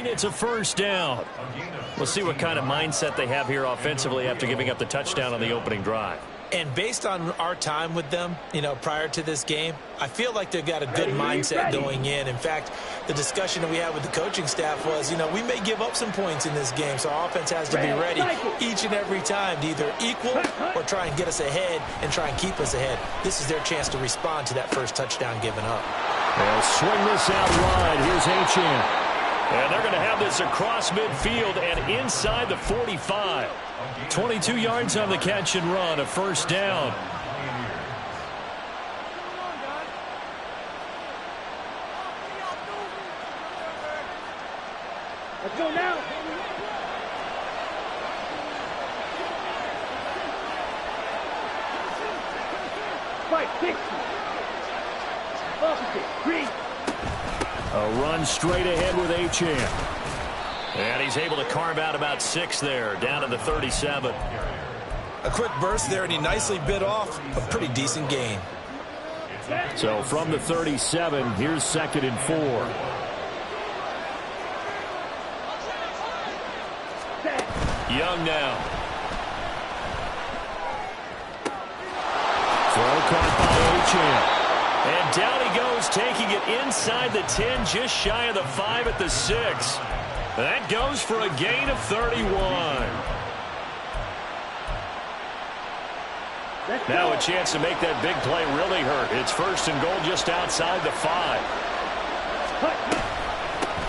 It's a first down. We'll see what kind of mindset they have here offensively after giving up the touchdown on the opening drive. And based on our time with them, prior to this game, I feel like they've got a good mindset going in. In fact, the discussion that we had with the coaching staff was, we may give up some points in this game, so our offense has to be ready each and every time to either equal or try and get us ahead and try and keep us ahead. This is their chance to respond to that first touchdown given up. They'll swing this out wide. Here's Achane. And they're going to have this across midfield and inside the 45. 22 yards on the catch and run, a first down. Let's go now. Fight, 6. Opposite, 3. A run straight ahead with Achane. And he's able to carve out about 6 there, down to the 37. A quick burst there, and he nicely bit off a pretty decent gain. So from the 37, here's 2nd and 4. Young now. Throw caught by Achane. And down he goes, taking it inside the 10, just shy of the 5 at the 6. That goes for a gain of 31. Now a chance to make that big play really hurt. It's 1st and goal just outside the 5.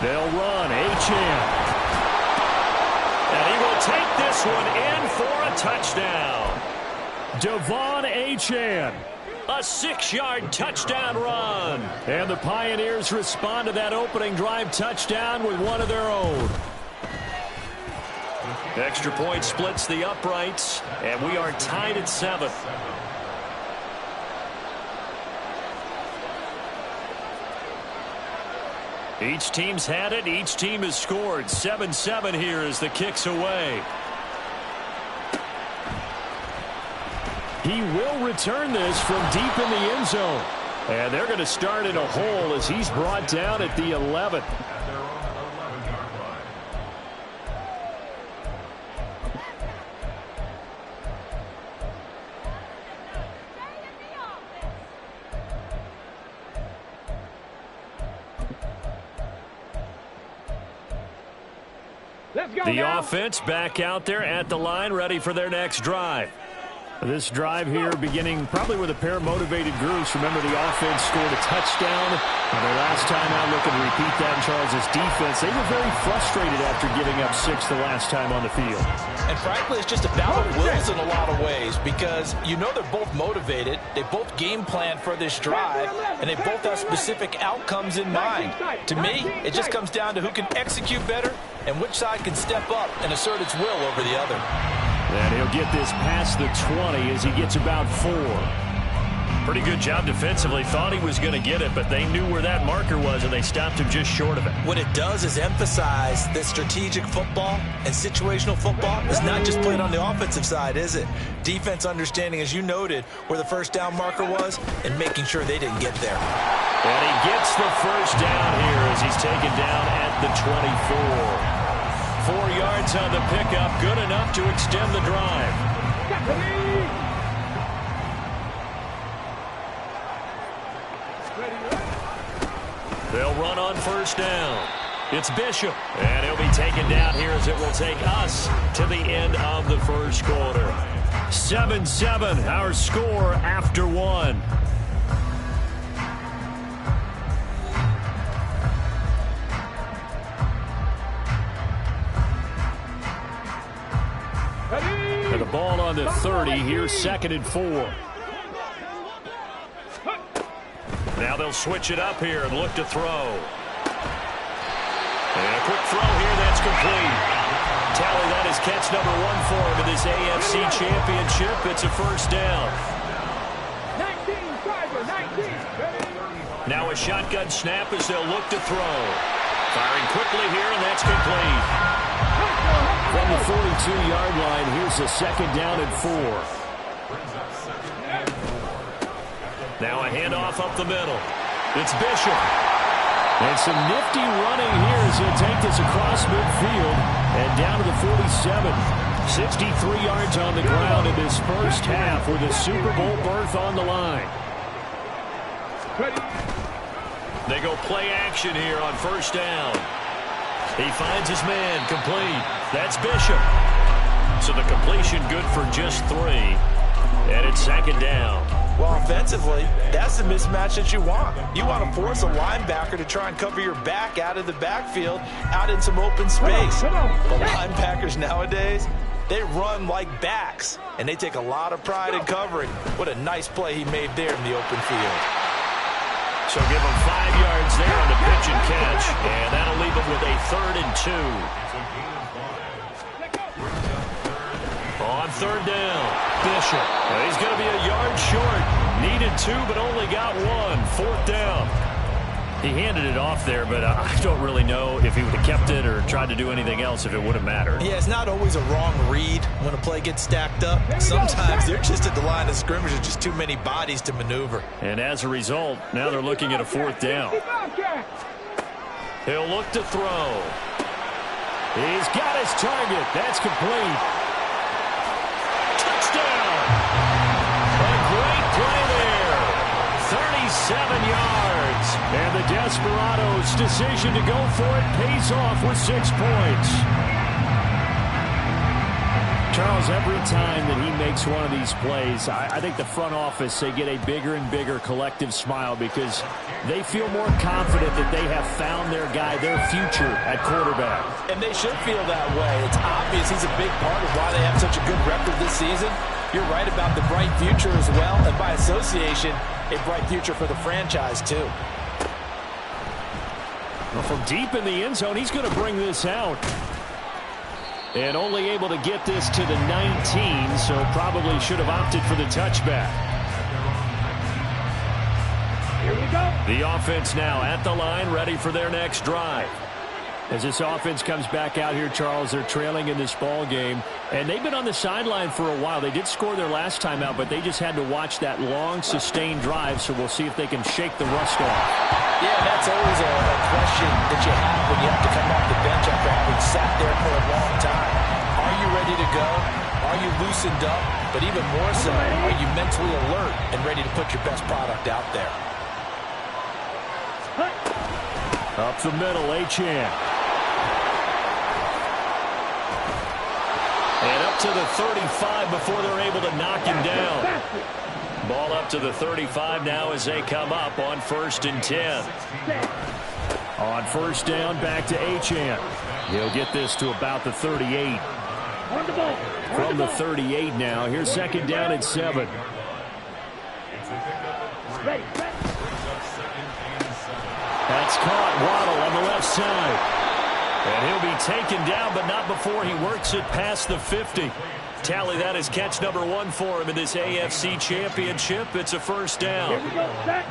They'll run. Achane. And he will take this one in for a touchdown. Devon Achane. A 6-yard touchdown run. And the Pioneers respond to that opening drive touchdown with one of their own. Extra point splits the uprights, and we are tied at 7. Each team's had it. Each team has scored. 7-7 here as the kick's away. He will return this from deep in the end zone. And they're going to start in a hole as he's brought down at the 11. The offense back out there at the line, ready for their next drive. This drive here beginning probably with a pair of motivated groups. Remember, the offense scored a touchdown on their last time out. Looking to repeat that in Charles' defense. They were very frustrated after giving up 6 the last time on the field. And frankly, it's just a battle of wills in a lot of ways because they're both motivated. They both game plan for this drive, and they both have specific outcomes in mind. To me, it just comes down to who can execute better and which side can step up and assert its will over the other. And he'll get this past the 20 as he gets about 4. Pretty good job defensively. Thought he was going to get it, but they knew where that marker was, and they stopped him just short of it. What it does is emphasize that strategic football and situational football is not just played on the offensive side, is it? Defense understanding, as you noted, where the first down marker was and making sure they didn't get there. And he gets the first down here as he's taken down at the 24. 4 yards on the pickup, good enough to extend the drive. They'll run on first down. It's Bishop, and he'll be taken down here as it will take us to the end of the first quarter. 7-7, our score after 1. And the ball on the 30. Here's 2nd and 4. Now they'll switch it up here and look to throw. And a quick throw here, that's complete. Tally, that is catch number 1 for him in this AFC Championship. It's a first down. 19. Now a shotgun snap as they'll look to throw. Firing quickly here, and that's complete. From the 42-yard line, here's a 2nd down and 4. Now a handoff up the middle. It's Bishop. And some nifty running here as he'll take this across midfield and down to the 47. 63 yards on the ground in this first half with a Super Bowl berth on the line. They go play action here on first down. He finds his man, complete. That's Bishop. So the completion good for just 3. And it's second down. Well, offensively, that's the mismatch that you want. You want to force a linebacker to try and cover your back out of the backfield, out in some open space. The linebackers nowadays, they run like backs, and they take a lot of pride in covering. What a nice play he made there in the open field. So give him 5 yards there on the pitch and catch, and that'll leave him with a 3rd and 2. On third down, Bishop. He's going to be a yard short. Needed 2, but only got 1. 4th down. He handed it off there, but I don't really know if he would have kept it or tried to do anything else if it would have mattered. Yeah, it's not always a wrong read when a play gets stacked up. Sometimes they're just at the line of scrimmage. There's just too many bodies to maneuver. And as a result, now they're looking at a 4th down. He'll look to throw. He's got his target. That's complete. Touchdown! A great play there. 37 yards. And the Desperados' decision to go for it pays off with 6 points. Charles, every time that he makes one of these plays, I think the front office, they get a bigger and bigger collective smile because they feel more confident that they have found their guy, their future at quarterback. And they should feel that way. It's obvious he's a big part of why they have such a good record this season. You're right about the bright future as well, and by association, a bright future for the franchise too. Well, from deep in the end zone, he's going to bring this out. And only able to get this to the 19, so probably should have opted for the touchback. Here we go. The offense now at the line, ready for their next drive. As this offense comes back out here, Charles, they're trailing in this ball game. And they've been on the sideline for a while. They did score their last time out, but they just had to watch that long, sustained drive, so we'll see if they can shake the rust off. Yeah, that's always a question that you have when you have to come off the bench after having sat there for a long time. Are you ready to go? Are you loosened up? But even more so, are you mentally alert and ready to put your best product out there? Up the middle, Achane. And up to the 35 before they're able to knock him down. Ball up to the 35 now as they come up on 1st and 10. On first down, back to Achane. He'll get this to about the 38. From the 38 now, here's 2nd down and 7. That's caught. Waddle on the left side. And he'll be taken down, but not before he works it past the 50. Tally, that is catch number 1 for him in this AFC Championship. It's a 1st down. Here we go, set.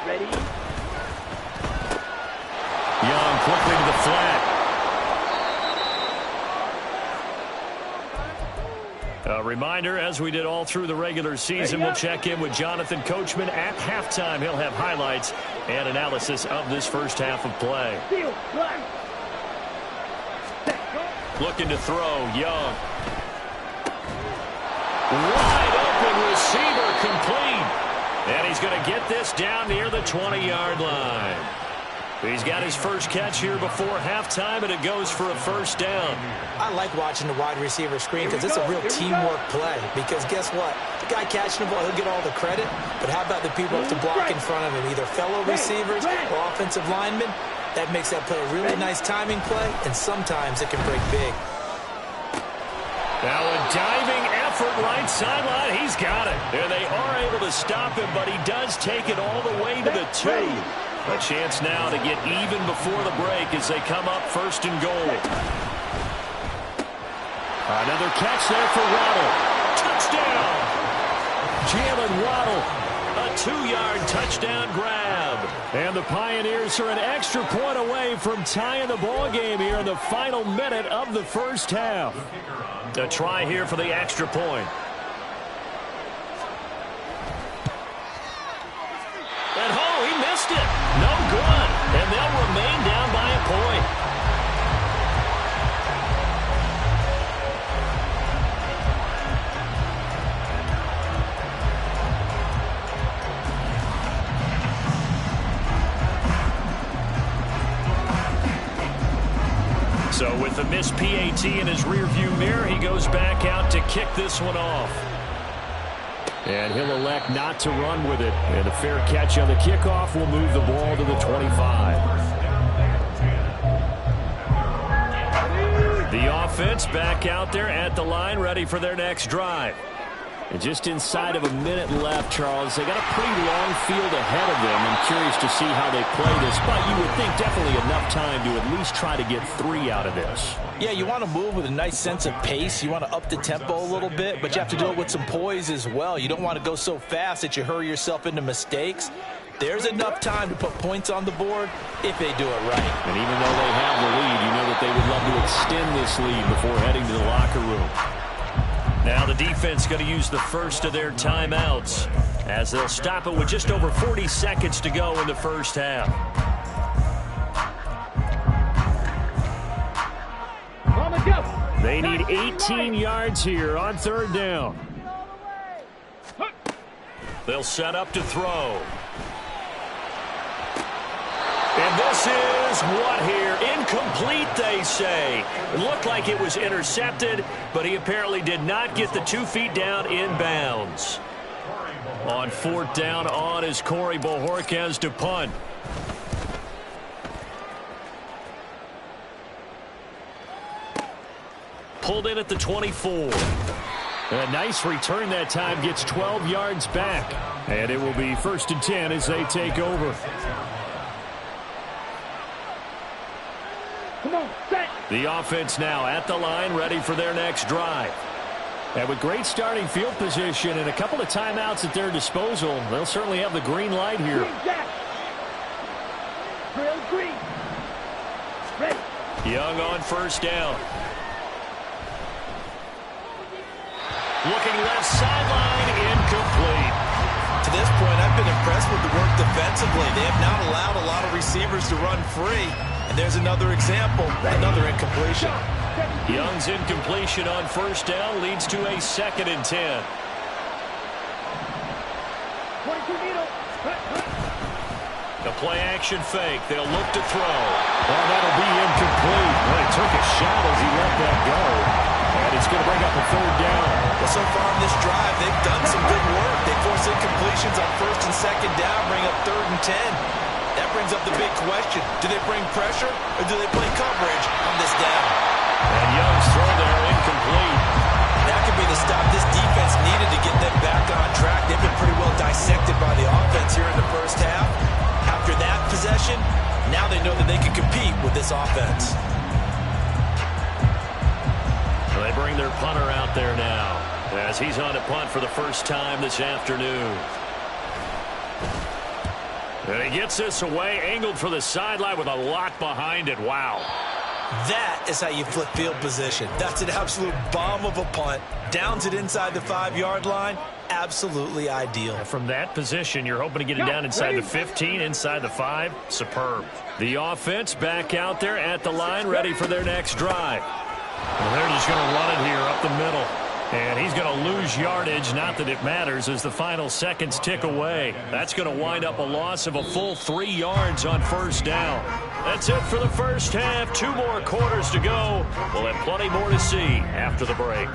Ready. Young quickly to the flat. A reminder, as we did all through the regular season, we'll check in with Jonathan Coachman at halftime. He'll have highlights and analysis of this first half of play. Looking to throw, Young. Wide open receiver, complete. And he's going to get this down near the 20-yard line. He's got his first catch here before halftime, and it goes for a 1st down. I like watching the wide receiver screen because it's a real teamwork play. Because guess what? The guy catching the ball, he'll get all the credit. But how about the people to block in front of him? Either fellow receivers or offensive linemen. That makes that play a really nice timing play, and sometimes it can break big. Now a diving effort right sideline. He's got it. And they are able to stop him, but he does take it all the way to the 2. A chance now to get even before the break as they come up 1st and goal. Another catch there for Waddle. Touchdown! Jalen Waddle, a 2-yard touchdown grab. And the Pioneers are an extra point away from tying the ball game here in the final minute of the first half. A try here for the extra point. good, and they'll remain down by a point. So with the missed PAT in his rearview mirror, he goes back out to kick this one off. And he'll elect not to run with it. And a fair catch on the kickoff will move the ball to the 25. The offense back out there at the line, ready for their next drive. And just inside of a minute left, Charles, they got a pretty long field ahead of them. I'm curious to see how they play this, but you would think definitely enough time to at least try to get 3 out of this. Yeah, you want to move with a nice sense of pace. You want to up the tempo a little bit, but you have to do it with some poise as well. You don't want to go so fast that you hurry yourself into mistakes. There's enough time to put points on the board if they do it right. And even though they have the lead, you know that they would love to extend this lead before heading to the locker room. Now the defense going to use the first of their timeouts as they'll stop it with just over 40 seconds to go in the first half. They need 18 yards here on 3rd down. They'll set up to throw. And this is what here? Incomplete, they say. It looked like it was intercepted, but he apparently did not get the 2 feet down in bounds. On 4th down on is Corey Bojorquez to punt. Pulled in at the 24. A nice return that time, gets 12 yards back. And it will be 1st and 10 as they take over. The offense now at the line, ready for their next drive. And with great starting field position and a couple of timeouts at their disposal, they'll certainly have the green light here. Young on 1st down. Looking left sideline, incomplete. To this point, I've been impressed with the work defensively. They have not allowed a lot of receivers to run free. And there's another example, another incompletion. Young's incompletion on 1st down leads to a 2nd and 10. The play action fake. They'll look to throw. Oh, that'll be incomplete. Well, he took a shot as he let that go. And it's going to bring up a 3rd down. Well, so far in this drive, they've done some good work. They force incompletions on 1st and 2nd down, bring up 3rd and 10. That brings up the big question. Do they bring pressure or do they play coverage on this down? And Young's throw there incomplete. That could be the stop this defense needed to get them back on track. They've been pretty well dissected by the offense here in the first half. After that possession, now they know that they can compete with this offense. Well, they bring their punter out there now as he's on to punt for the first time this afternoon. And he gets this away, angled for the sideline with a lot behind it. Wow. That is how you flip field position. That's an absolute bomb of a punt. Downs it inside the 5-yard line. Absolutely ideal. From that position, you're hoping to get it down inside the 15, inside the 5. Superb. The offense back out there at the line, ready for their next drive. Well, they're just going to run it here up the middle. And he's going to lose yardage, not that it matters, as the final seconds tick away. That's going to wind up a loss of a full 3 yards on 1st down. That's it for the first half. 2 more quarters to go. We'll have plenty more to see after the break.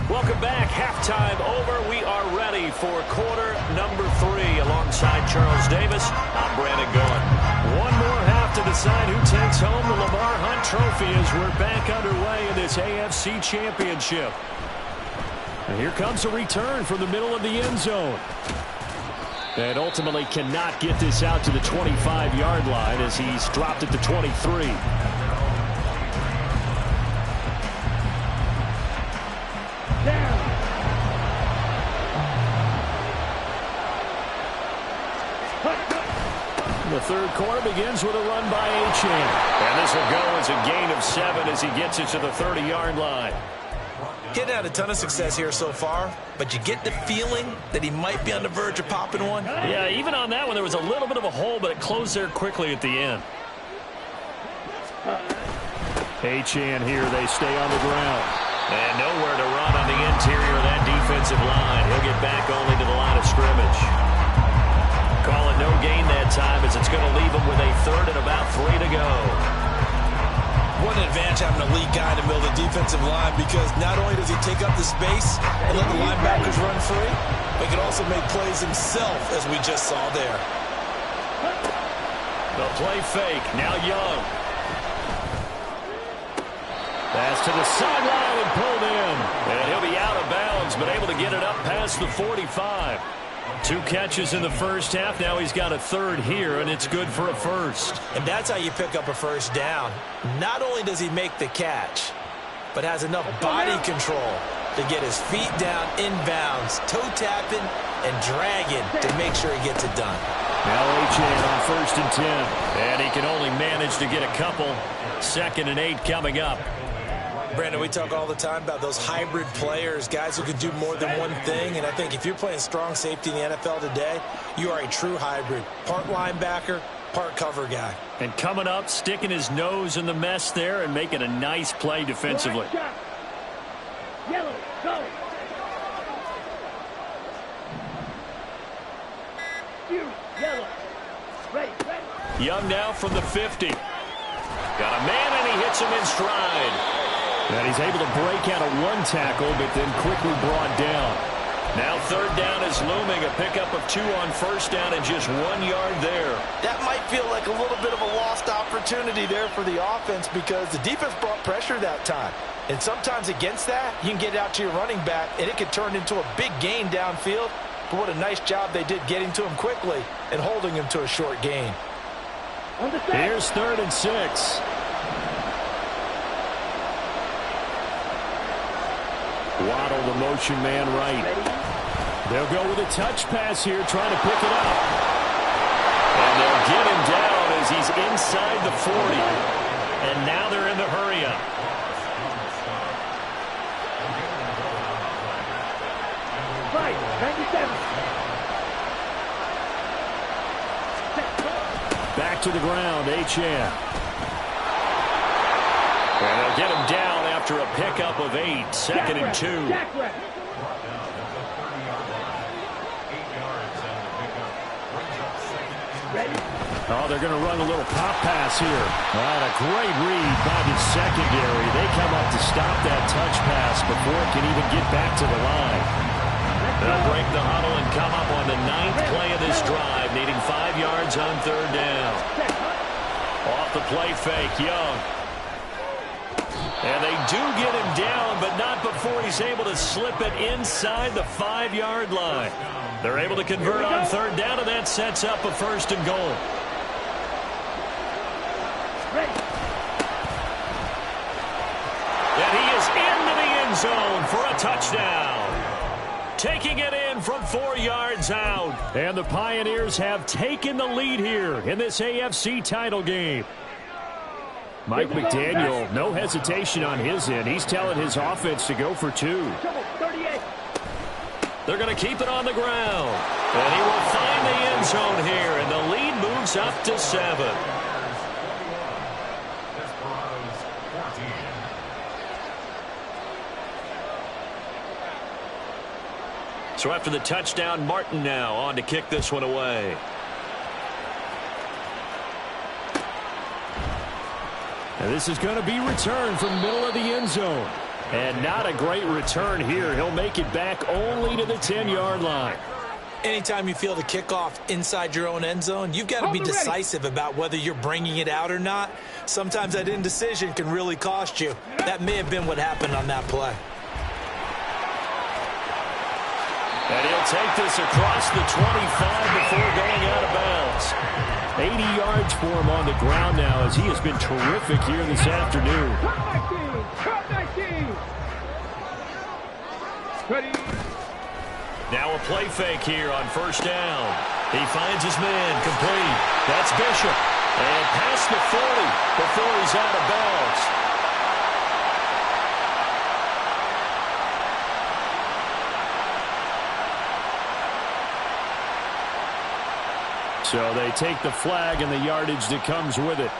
Welcome back. Halftime over. We are ready for quarter number 3. Alongside Charles Davis, I'm Brandon Gaudin. One more half to decide who takes home the Lamar Hunt Trophy as we're back underway in this AFC Championship. And here comes a return from the middle of the end zone. And ultimately cannot get this out to the 25-yard line as he's dropped at the 23. The third quarter begins with a run by Achane. And this will go as a gain of 7 as he gets it to the 30-yard line. He hadn't had a ton of success here so far, but you get the feeling that he might be on the verge of popping one. Yeah, even on that one, there was a little bit of a hole, but it closed there quickly at the end. Achane here, they stay on the ground. And nowhere to run on the interior of that defensive line. He'll get back only to the line of scrimmage. Call it no gain that time as it's going to leave him with a third and about 3 to go. What an advantage having an elite guy in the middle of the defensive line, because not only does he take up the space and let the linebackers run free, but he can also make plays himself, as we just saw there. The play fake, now Young. Pass to the sideline and pulled in. And he'll be out of bounds, but able to get it up past the 45. 2 catches in the first half. Now he's got a third here, and it's good for a first. And that's how you pick up a first down. Not only does he make the catch, but has enough body control to get his feet down inbounds, toe tapping and dragging to make sure he gets it done. Now Achane on 1st and 10. And he can only manage to get a couple. 2nd and 8 coming up. Brandon, we talk all the time about those hybrid players, guys who can do more than one thing. And I think if you're playing strong safety in the NFL today, you are a true hybrid. Part linebacker, part cover guy. And coming up, sticking his nose in the mess there and making a nice play defensively. Yellow, go. Yellow. Ready. Young now from the 50. Got a man, and he hits him in stride. And he's able to break out of 1 tackle, but then quickly brought down. Now 3rd down is looming. A pickup of 2 on 1st down and just 1 yard there. That might feel like a little bit of a lost opportunity there for the offense, because the defense brought pressure that time. And sometimes against that, you can get it out to your running back, and it could turn into a big gain downfield. But what a nice job they did getting to him quickly and holding him to a short gain. Here's 3rd and 6. Waddle, the motion man right. They'll go with a touch pass here, trying to pick it up. And they'll get him down as he's inside the 40. And now they're in the hurry up. Right, 97. Back to the ground, Achane. And they'll get him down after a pickup of 8, 2nd and 2. Oh, they're going to run a little pop pass here. And a great read by the secondary. They come up to stop that touch pass before it can even get back to the line. They'll break the huddle and come up on the 9th play of this drive, needing 5 yards on 3rd down. Off the play fake, Young. And they do get him down, but not before he's able to slip it inside the 5-yard line. They're able to convert on 3rd down, and that sets up a 1st and goal. And he is into the end zone for a touchdown. Taking it in from 4 yards out. And the Pioneers have taken the lead here in this AFC title game. Mike McDaniel, no hesitation on his end. He's telling his offense to go for 2. They're going to keep it on the ground. And he will find the end zone here, and the lead moves up to 7. So after the touchdown, Martin now on to kick this one away. And this is going to be returned from the middle of the end zone. And not a great return here. He'll make it back only to the 10-yard line. Anytime you feel the kickoff inside your own end zone, you've got to be decisive about whether you're bringing it out or not. Sometimes that indecision can really cost you. That may have been what happened on that play. And he'll take this across the 25 before going out of bounds. 80 yards for him on the ground now, as he has been terrific here this afternoon. Now a play fake here on 1st down. He finds his man complete. That's Bishop. And past the 40 before he's out of bounds. So they take the flag and the yardage that comes with it.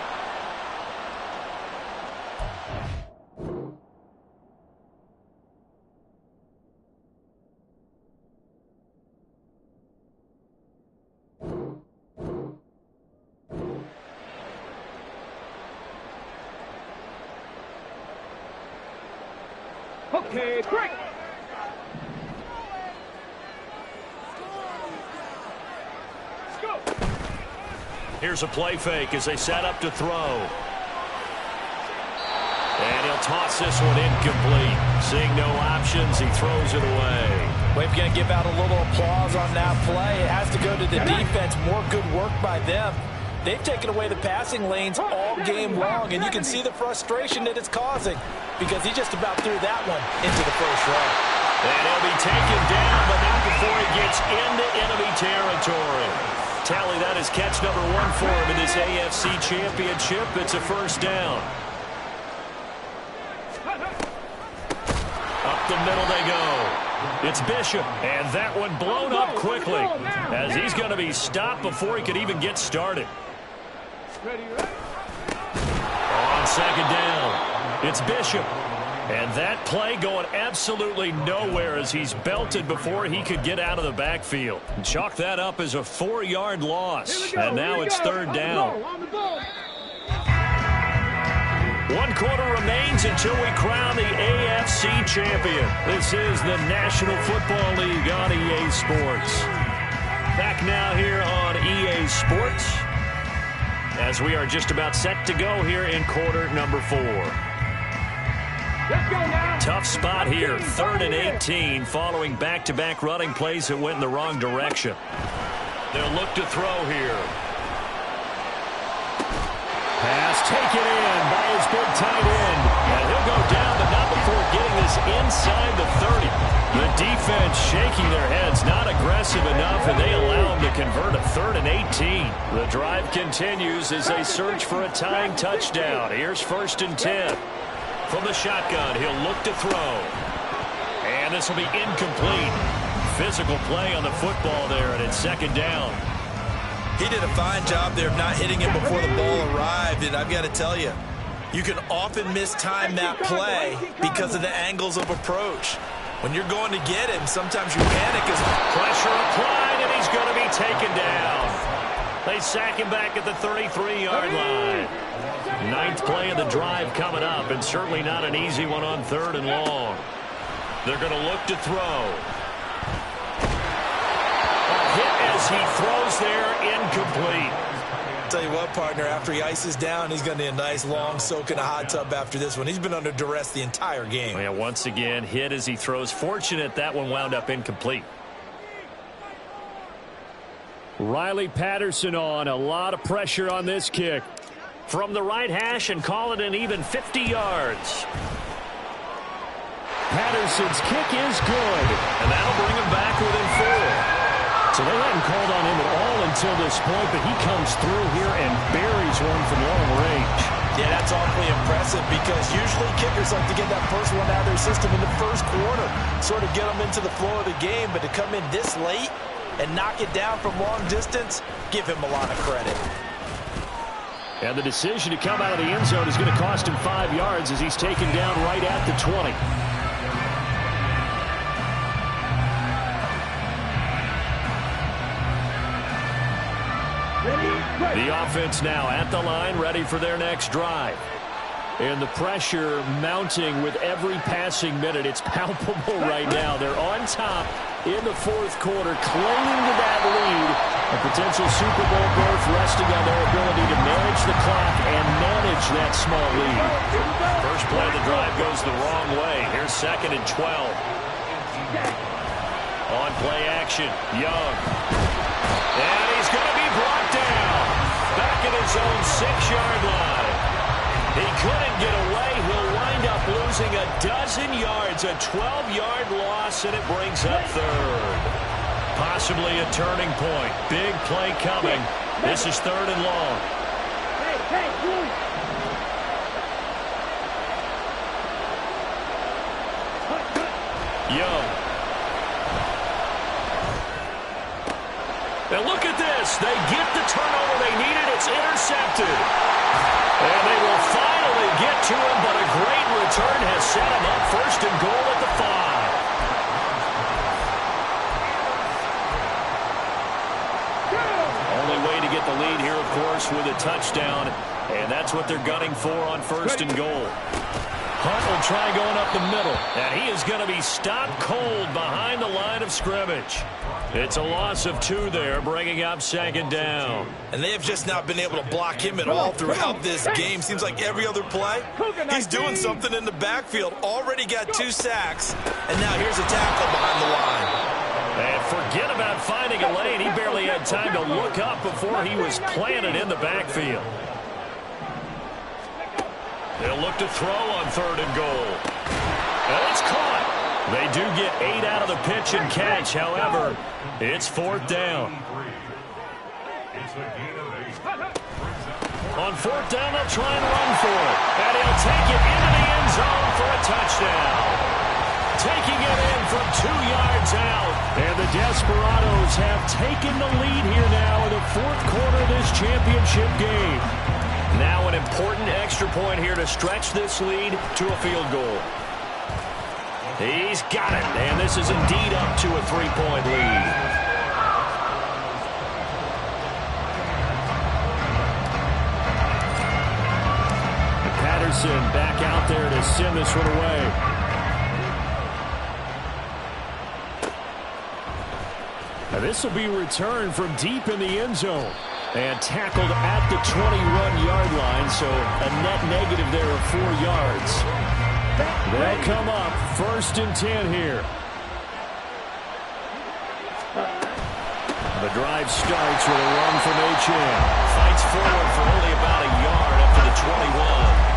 Okay, break. Let's go. Here's a play fake as they set up to throw. And he'll toss this one incomplete. Seeing no options, he throws it away. We're going to give out a little applause on that play. It has to go to the defense. More good work by them. They've taken away the passing lanes all game long, and you can see the frustration that it's causing because he just about threw that one into the first row. And he'll be taken down, but not before he gets into enemy territory. Tally, that is catch number 1 for him in this AFC Championship. It's a first down. Up the middle they go. It's Bishop, and that one blown up quickly as he's going to be stopped before he could even get started. On second down, it's Bishop. And that play going absolutely nowhere as he's belted before he could get out of the backfield. Chalk that up as a 4-yard loss. And now it's third down. 1 quarter remains until we crown the AFC champion. This is the National Football League on EA Sports. Back now here on EA Sports as we are just about set to go here in quarter number 4. Let's go now. Tough spot here, 3rd and 18, following back-to-back running plays that went in the wrong direction. They'll look to throw here. Pass taken in by his big tight end. And he'll go down, but not before getting this inside the 30. The defense shaking their heads, not aggressive enough, and they allow him to convert a 3rd and 18. The drive continues as they search for a tying touchdown. Here's 1st and 10. From the shotgun, he'll look to throw. And this will be incomplete. Physical play on the football there, and it's 2nd down. He did a fine job there of not hitting him before the ball arrived, and I've got to tell you, you can often mistime that play because of the angles of approach. When you're going to get him, sometimes you panic as pressure applied, and he's going to be taken down. They sack him back at the 33-yard line. 9th play of the drive coming up, and certainly not an easy one on 3rd and long. They're going to look to throw. Hit as he throws there, incomplete. Tell you what, partner, after he ices down, he's going to need a nice long soak in a hot tub after this one. He's been under duress the entire game. Yeah, once again, hit as he throws. Fortunate that one wound up incomplete. Riley Patterson on. A lot of pressure on this kick. From the right hash and call it an even 50 yards. Patterson's kick is good. And that'll bring him back within 4. So they hadn't called on him at all until this point, but he comes through here and buries one from long range. Yeah, that's awfully impressive because usually kickers like to get that first one out of their system in the first quarter, sort of get them into the flow of the game, but to come in this late and knock it down from long distance, give him a lot of credit. And the decision to come out of the end zone is going to cost him 5 yards as he's taken down right at the 20. The offense now at the line, ready for their next drive. And the pressure mounting with every passing minute. It's palpable right now. They're on top in the 4th quarter, clinging to that lead. A potential Super Bowl berth resting on their ability to manage the clock and manage that small lead. First play of the drive goes the wrong way. Here's 2nd and 12. On play action, Young. And he's going to be brought down. Back at his own 6-yard line. He couldn't get away. He'll wind up losing a dozen yards, a 12-yard loss, and it brings up 3rd. Possibly a turning point. Big play coming. This is 3rd and long. Young. And look at this. They get the turnover they needed. It's intercepted. And they will finally get to him, but a great return has set him up first and goal at the 5. Only way to get the lead here, of course, with a touchdown. And that's what they're gunning for on first and goal. Hunt will try going up the middle. And he is going to be stopped cold behind the line of scrimmage. It's a loss of 2 there, bringing up second down. And they have just not been able to block him at all throughout this game. Seems like every other play, he's doing something in the backfield. Already got 2 sacks, and now here's a tackle behind the line. And forget about finding a lane. He barely had time to look up before he was planted in the backfield. They'll look to throw on third and goal. And it's caught. They do get 8 out of the pitch and catch. However, it's fourth down. On fourth down, they'll try and run for it. And he'll take it into the end zone for a touchdown. Taking it in from 2 yards out. And the Desperados have taken the lead here now in the fourth quarter of this championship game. Now an important extra point here to stretch this lead to a field goal. He's got it, and this is indeed up to a 3-point lead. Patterson back out there to send this one away. Now this will be returned from deep in the end zone. And tackled at the 21-yard line, so a net negative there of 4 yards. They'll come up first and 10 here. The drive starts with a run from Achane. Fights forward for only about a yard up to the 21.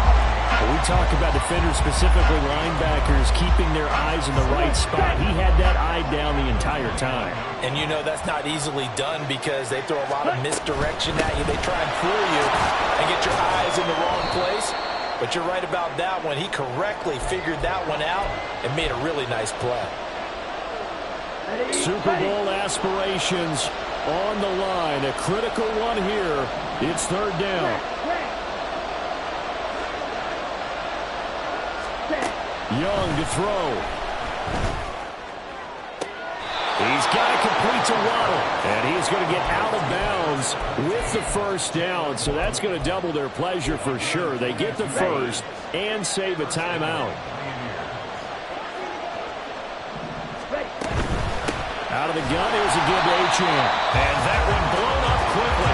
When we talk about defenders, specifically linebackers, keeping their eyes in the right spot. He had that eye down the entire time. And you know that's not easily done because they throw a lot of misdirection at you. They try and fool you and get your eyes in the wrong place. But you're right about that one. He correctly figured that one out and made a really nice play. Super Bowl aspirations on the line. A critical one here. It's third down. Young to throw. He's got to complete to Waddle. And he's going to get out of bounds with the first down. So that's going to double their pleasure for sure. They get the first and save a timeout. Out of the gun, here's a give to Achane. And that one blown up quickly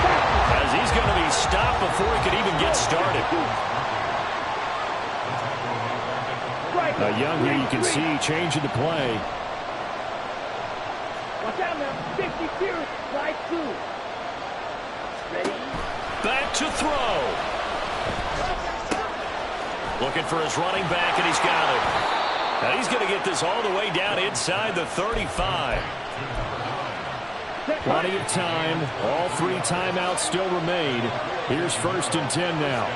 as he's going to be stopped before he could even get started. Young here, you can see, changing the play. Watch out now. 50 feet. Slide through. Ready? Back to throw. Looking for his running back, and he's got it. Now he's going to get this all the way down inside the 35. Plenty of time. All 3 timeouts still remain. Here's first and 10 now.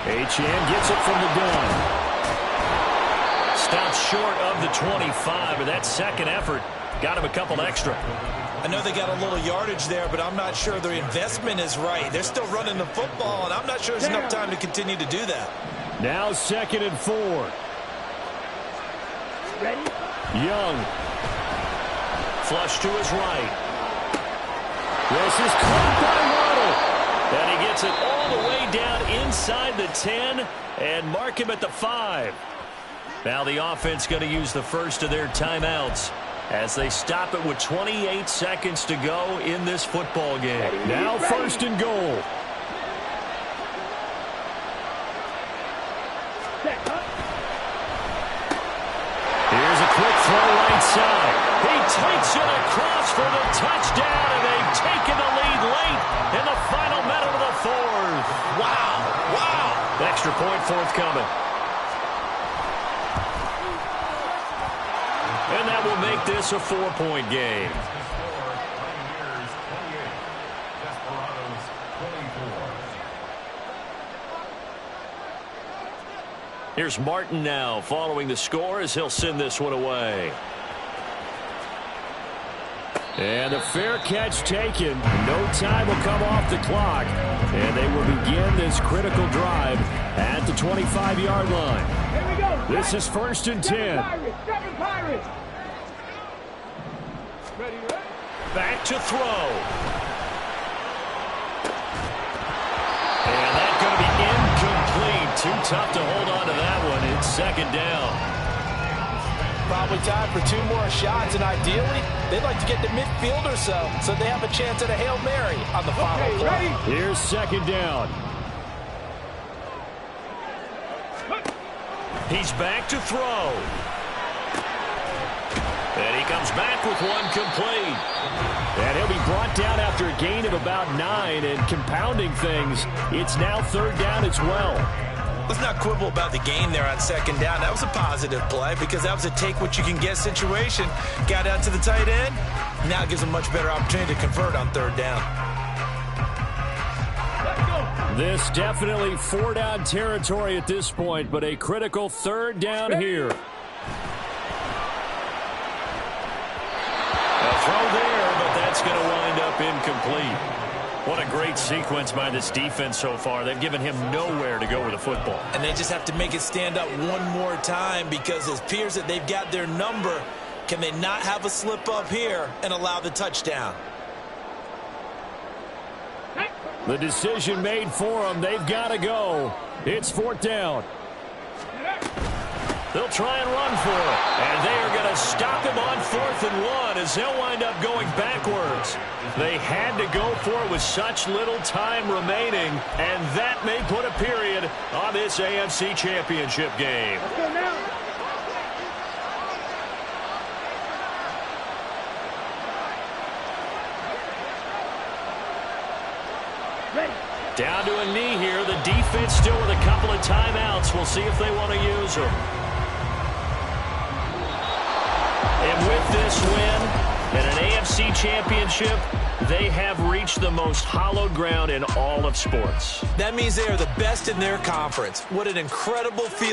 Achane gets it from the gun. Stops short of the 25, but that second effort got him a couple extra. I know they got a little yardage there, but I'm not sure their investment is right. They're still running the football, and I'm not sure there's enough time to continue to do that. Now 2nd and 4. Ready? Young. Flush to his right. This is caught by Waddle. And he gets it all the way down inside the 10 and mark him at the 5. Now the offense going to use the first of their timeouts as they stop it with 28 seconds to go in this football game. Now first and goal. Here's a quick throw right side. He takes it across for the touchdown, and they've taken the lead late in the final minute of the 4th. Wow. Wow. Extra point forthcoming. And that will make this a 4-point game. Here's Martin now following the score as he'll send this one away. And the fair catch taken. No time will come off the clock. And they will begin this critical drive at the 25-yard line. Here we go. This is 1st and 10. Seven Pirates. Ready, ready? Back to throw. And that's going to be incomplete. Too tough to hold on to that one. It's 2nd down. Probably time for 2 more shots, and ideally, they'd like to get to midfield or so they have a chance at a Hail Mary on the final play. Ready? Here's 2nd down. He's back to throw. And he comes back with one complete. And he'll be brought down after a gain of about 9, and compounding things, it's now 3rd down as well. Let's not quibble about the game there on 2nd down. That was a positive play because that was a take-what-you-can-get situation. Got out to the tight end. Now it gives them a much better opportunity to convert on 3rd down. This definitely 4-down territory at this point, but a critical 3rd down here. A throw there, but that's going to wind up incomplete. What a great sequence by this defense so far. They've given him nowhere to go with the football. And they just have to make it stand up one more time because it appears that they've got their number. Can they not have a slip up here and allow the touchdown? The decision made for them. They've got to go. It's 4th down. They'll try and run for it. And they are going to stop him on 4th and 1 as they'll wind up going backwards. They had to go for it with such little time remaining, and that may put a period on this AFC Championship game. Let's go now. Ready. Down to a knee here. The defense still with a couple of timeouts. We'll see if they want to use them. And with this win and an AFC Championship, they have reached the most hallowed ground in all of sports. That means they are the best in their conference. What an incredible feeling.